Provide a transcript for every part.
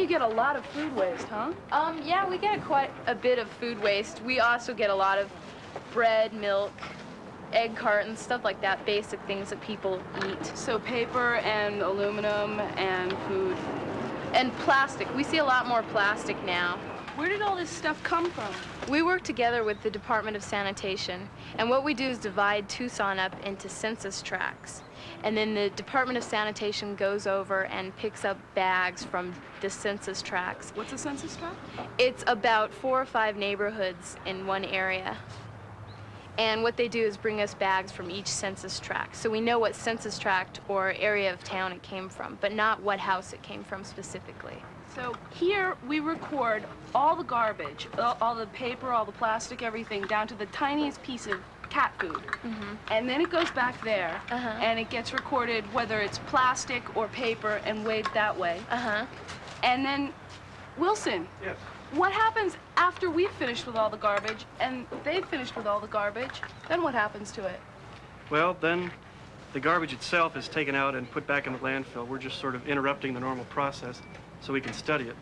get a lot of food waste, huh? Yeah, we get quite a bit of food waste. We also get a lot of bread, milk, egg cartons, stuff like that, basic things that people eat. So paper and aluminum and food. And plastic. We see a lot more plastic now. Where did all this stuff come from? We work together with the Department of Sanitation, and what we do is divide Tucson up into census tracts. And then the Department of Sanitation goes over and picks up bags from the census tracts. What's a census tract? It's about 4 or 5 neighborhoods in one area. And what they do is bring us bags from each census tract. So we know what census tract or area of town it came from, but not what house it came from specifically. So here we record all the garbage, all the paper, all the plastic, everything, down to the tiniest piece of cat food. And then it goes back there, and it gets recorded whether it's plastic or paper and weighed that way. And then, Wilson. Yes. What happens after we've finished with all the garbage and they've finished with all the garbage? Then what happens to it? Well, then the garbage itself is taken out and put back in the landfill. We're just sort of interrupting the normal process so we can study it.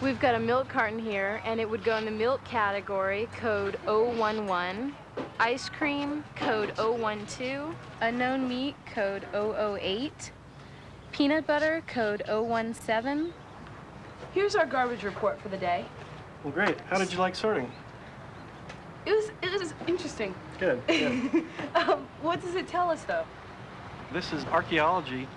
We've got a milk carton here, and it would go in the milk category, code 011, ice cream, code 012, unknown meat, code 008, peanut butter, code 017. Here's our garbage report for the day. Well, great. How did you like sorting? It was interesting. Good. What does it tell us, though? This is archaeology,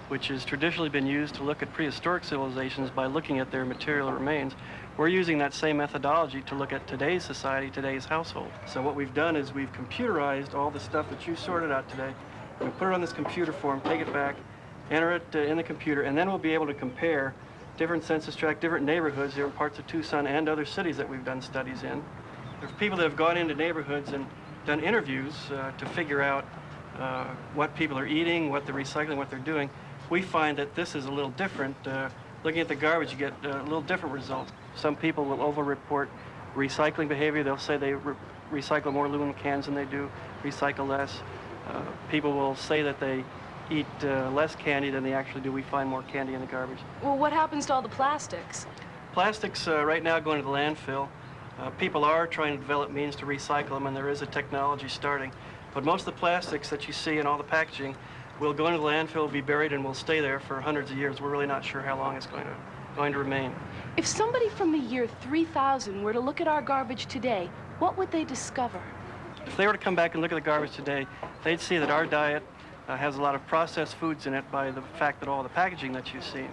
which has traditionally been used to look at prehistoric civilizations by looking at their material remains. We're using that same methodology to look at today's society, today's household. So what we've done is we've computerized all the stuff that you sorted out today. We put it on this computer form, take it back, enter it in the computer, and then we'll be able to compare different census tract, different neighborhoods, different parts of Tucson and other cities that we've done studies in. There's people that have gone into neighborhoods and done interviews to figure out what people are eating, what they're recycling, what they're doing. We find that this is a little different. Looking at the garbage, you get a little different results. Some people will over-report recycling behavior. They'll say they recycle more aluminum cans than they do, recycle less. People will say that they eat less candy than they actually do. We find more candy in the garbage. Well, what happens to all the plastics? Plastics right now going to the landfill. People are trying to develop means to recycle them, and there is a technology starting. But most of the plastics that you see in all the packaging will go into the landfill, be buried, and will stay there for hundreds of years. We're really not sure how long it's going to remain. If somebody from the year 3000 were to look at our garbage today, what would they discover? If they were to come back and look at the garbage today, they'd see that our diet has a lot of processed foods in it by the fact that all the packaging that you see.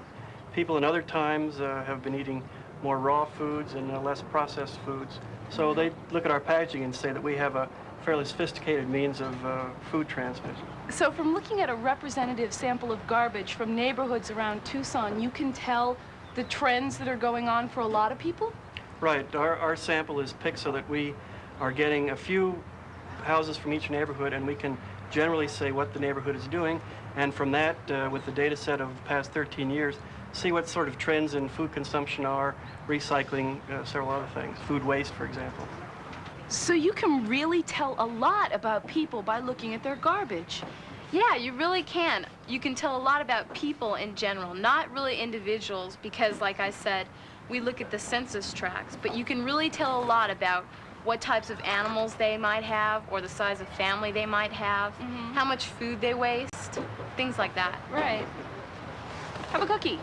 People in other times have been eating more raw foods and less processed foods. So they look at our packaging and say that we have a fairly sophisticated means of food transmission. So from looking at a representative sample of garbage from neighborhoods around Tucson, you can tell the trends that are going on for a lot of people? Right. Our sample is picked so that we are getting a few houses from each neighborhood, and we can generally say what the neighborhood is doing, and from that, with the data set of the past 13 years, see what sort of trends in food consumption are, recycling, several other things, food waste, for example. So you can really tell a lot about people by looking at their garbage. Yeah, you really can. You can tell a lot about people in general, not really individuals, because like I said, we look at the census tracts, but you can really tell a lot about what types of animals they might have, or the size of family they might have, how much food they waste, things like that. Right. Have a cookie.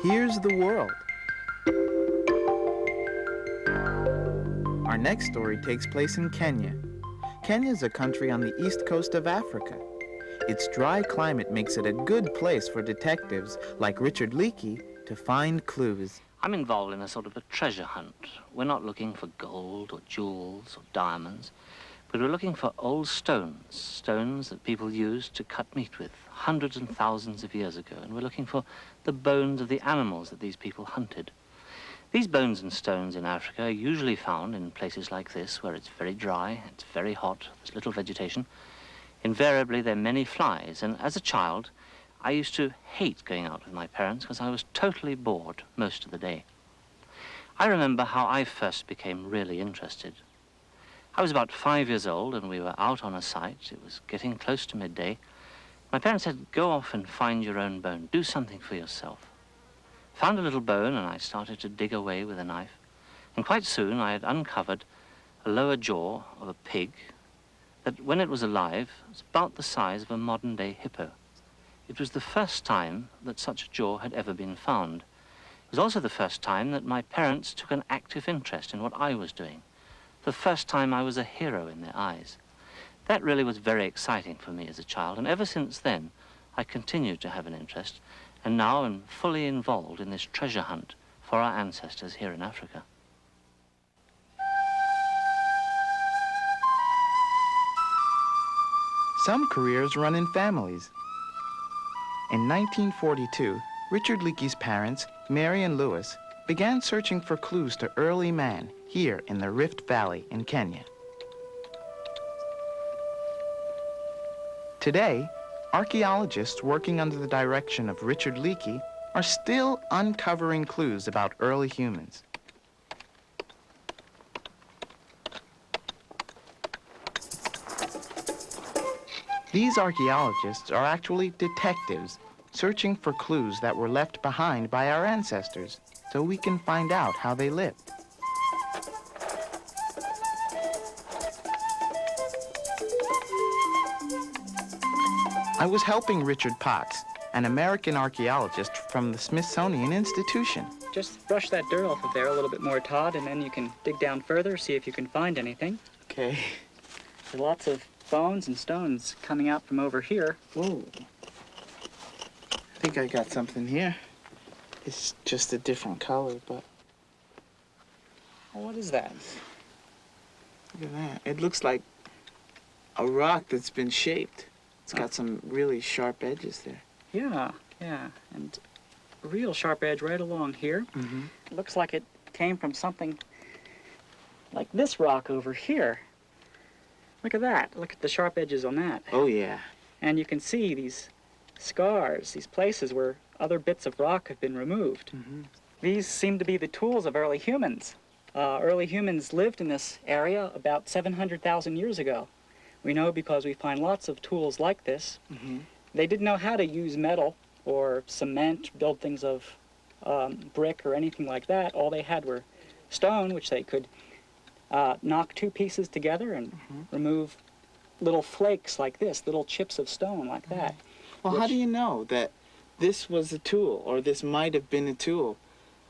Here's the world. Our next story takes place in Kenya. Kenya is a country on the east coast of Africa. Its dry climate makes it a good place for detectives like Richard Leakey to find clues. I'm involved in a sort of a treasure hunt. We're not looking for gold or jewels or diamonds, but we're looking for old stones that people used to cut meat with hundreds and thousands of years ago, and we're looking for the bones of the animals that these people hunted. These bones and stones in Africa are usually found in places like this, where it's very dry, it's very hot, there's little vegetation. Invariably, there are many flies, and as a child, I used to hate going out with my parents because I was totally bored most of the day. I remember how I first became really interested. I was about 5 years old, and we were out on a site. It was getting close to midday. My parents said, "Go off and find your own bone. Do something for yourself." Found a little bone, and I started to dig away with a knife. And quite soon I had uncovered a lower jaw of a pig that, when it was alive, was about the size of a modern-day hippo. It was the first time that such a jaw had ever been found. It was also the first time that my parents took an active interest in what I was doing. The first time I was a hero in their eyes. That really was very exciting for me as a child, and ever since then, I continued to have an interest, and now am fully involved in this treasure hunt for our ancestors here in Africa. Some careers run in families. In 1942, Richard Leakey's parents, Mary and Lewis, began searching for clues to early man here in the Rift Valley in Kenya. Today, archaeologists working under the direction of Richard Leakey are still uncovering clues about early humans. These archaeologists are actually detectives searching for clues that were left behind by our ancestors so we can find out how they lived. I was helping Richard Potts, an American archaeologist from the Smithsonian Institution. Just brush that dirt off of there a little bit more, Todd, and then you can dig down further, see if you can find anything. Okay. There are lots of bones and stones coming out from over here. Whoa. I think I got something here. It's just a different color, but Oh, what is that? look at that. It looks like a rock that's been shaped. It's got some really sharp edges there. Yeah, and a real sharp edge right along here. Mm-hmm. It looks like it came from something like this rock over here. Look at that. Look at the sharp edges on that. Oh, yeah. And you can see these scars, these places where other bits of rock have been removed. Mm-hmm. These seem to be the tools of early humans. Early humans lived in this area about 700,000 years ago. We know because we find lots of tools like this. Mm-hmm. They didn't know how to use metal or cement, build things of brick or anything like that. All they had were stone, which they could knock two pieces together and remove little flakes like this, little chips of stone like that. Well, how do you know that this was a tool or this might have been a tool?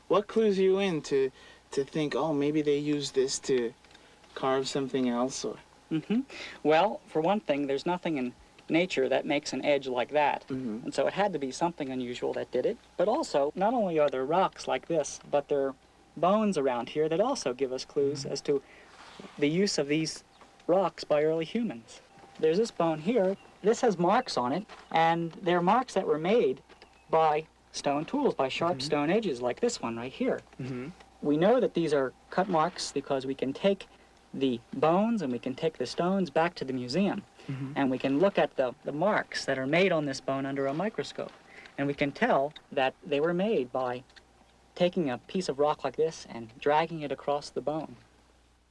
What clues you in to think, oh, maybe they used this to carve something else? Or Well, for one thing, there's nothing in nature that makes an edge like that. Mhm. And so it had to be something unusual that did it. But also, not only are there rocks like this, but there are bones around here that also give us clues as to the use of these rocks by early humans. There's this bone here. This has marks on it, and they're marks that were made by stone tools, by sharp stone edges like this one right here. We know that these are cut marks because we can take the bones and we can take the stones back to the museum, and we can look at the marks that are made on this bone under a microscope, and we can tell that they were made by taking a piece of rock like this and dragging it across the bone.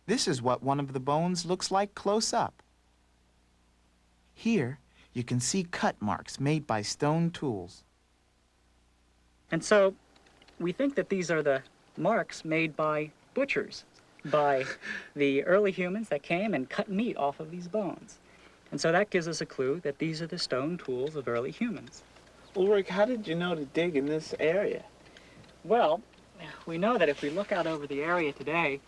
this is what one of the bones looks like close up. Here, you can see cut marks made by stone tools. And so we think that these are the marks made by butchers, by the early humans that came and cut meat off of these bones. And so that gives us a clue that these are the stone tools of early humans. Ulrich, how did you know to dig in this area? Well, we know that if we look out over the area today,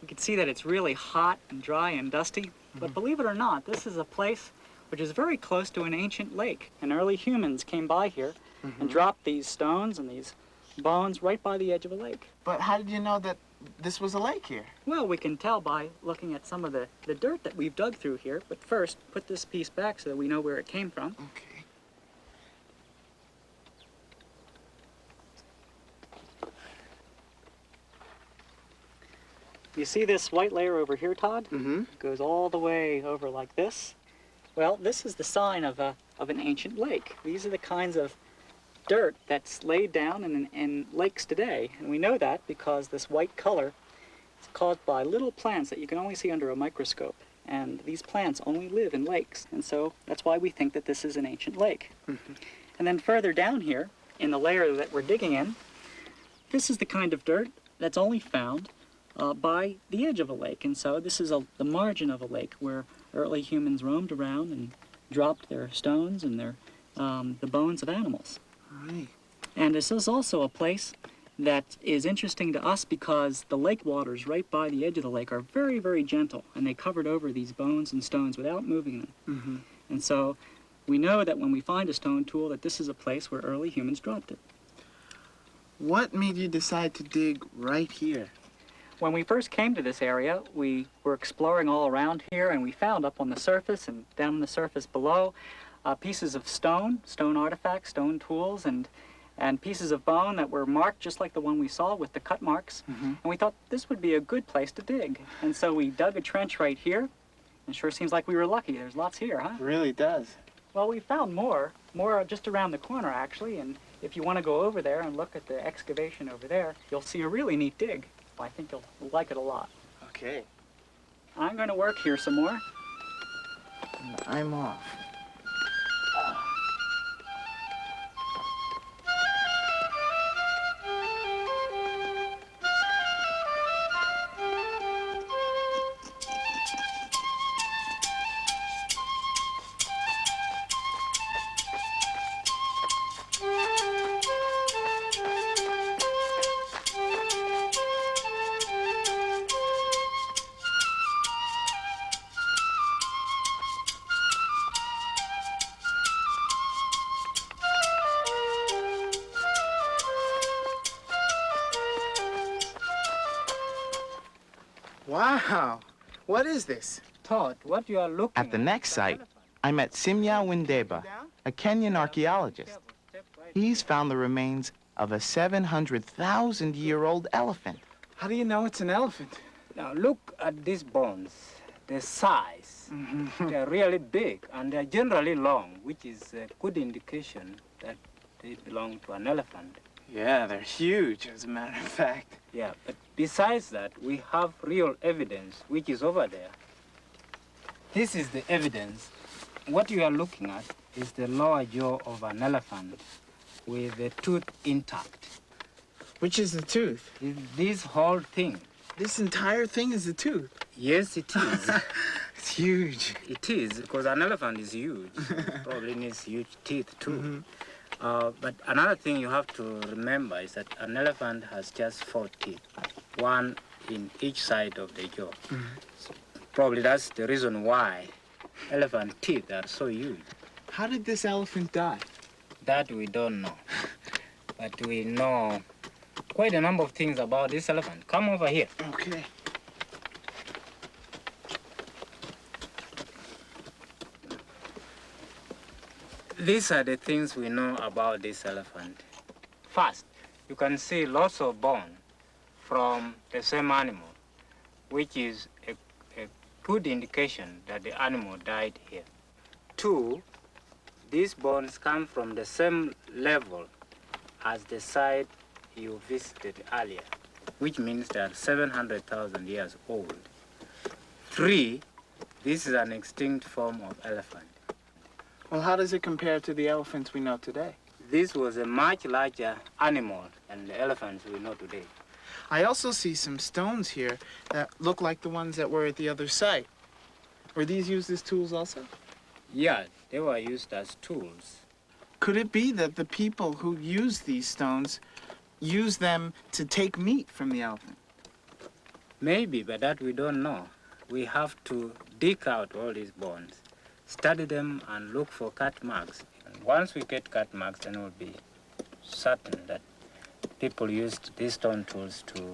we can see that it's really hot and dry and dusty. But believe it or not, this is a place which is very close to an ancient lake. And early humans came by here and dropped these stones and these bones right by the edge of a lake. But how did you know that this was a lake here? Well, we can tell by looking at some of the dirt that we've dug through here. But first, put this piece back so that we know where it came from. Okay. You see this white layer over here, Todd? Mm-hmm. It goes all the way over like this. Well, this is the sign of an ancient lake. These are the kinds of dirt that's laid down in lakes today. And we know that because this white color It's caused by little plants that you can only see under a microscope. And these plants only live in lakes. And so that's why we think that this is an ancient lake. And then further down here, in the layer that we're digging in, this is the kind of dirt that's only found by the edge of a lake. And so this is the margin of a lake where early humans roamed around and dropped their stones and their the bones of animals. Right. And this is also a place that is interesting to us because the lake waters right by the edge of the lake are very, very gentle, and they covered over these bones and stones without moving them. And so we know that when we find a stone tool that this is a place where early humans dropped it. What made you decide to dig right here? When we first came to this area, we were exploring all around here, and we found up on the surface and down on the surface below pieces of stone artifacts, stone tools, and pieces of bone that were marked just like the one we saw with the cut marks. And we thought this would be a good place to dig. And so we dug a trench right here. It sure seems like we were lucky. There's lots here, huh? It really does. Well, we found more just around the corner, actually. And if you want to go over there and look at the excavation over there, you'll see a really neat dig. I think you'll like it a lot. Okay. I'm going to work here some more. I'm off. Wow. What is this? Todd, what you are looking At the next site, I met Simya Windeba, a Kenyan archaeologist. He's found the remains of a 700,000-year-old elephant. How do you know it's an elephant? Now look at these bones, the size. They're really big and they're generally long, which is a good indication that they belong to an elephant. Yeah, they're huge, as a matter of fact. Yeah, but besides that, we have real evidence, which is over there. This is the evidence. What you are looking at is the lower jaw of an elephant with the tooth intact. Which is the tooth? This whole thing. This entire thing is the tooth. Yes, it is. It's huge. It is, because an elephant is huge. Probably needs huge teeth, too. But another thing you have to remember is that an elephant has just 4 teeth, one in each side of the jaw. So probably that's the reason why elephant teeth are so huge. How did this elephant die? That we don't know. But we know quite a number of things about this elephant. Come over here. Okay. These are the things we know about this elephant. First, you can see lots of bone from the same animal, which is a good indication that the animal died here. 2, these bones come from the same level as the site you visited earlier, which means they are 700,000 years old. 3, this is an extinct form of elephant. Well, how does it compare to the elephants we know today? This was a much larger animal than the elephants we know today. I also see some stones here that look like the ones that were at the other site. Were these used as tools also? Yeah, they were used as tools. Could it be that the people who used these stones used them to take meat from the elephant? Maybe, but that we don't know. We have to dig out all these bones, study them, and look for cut marks. And once we get cut marks, then we'll be certain that people used these stone tools to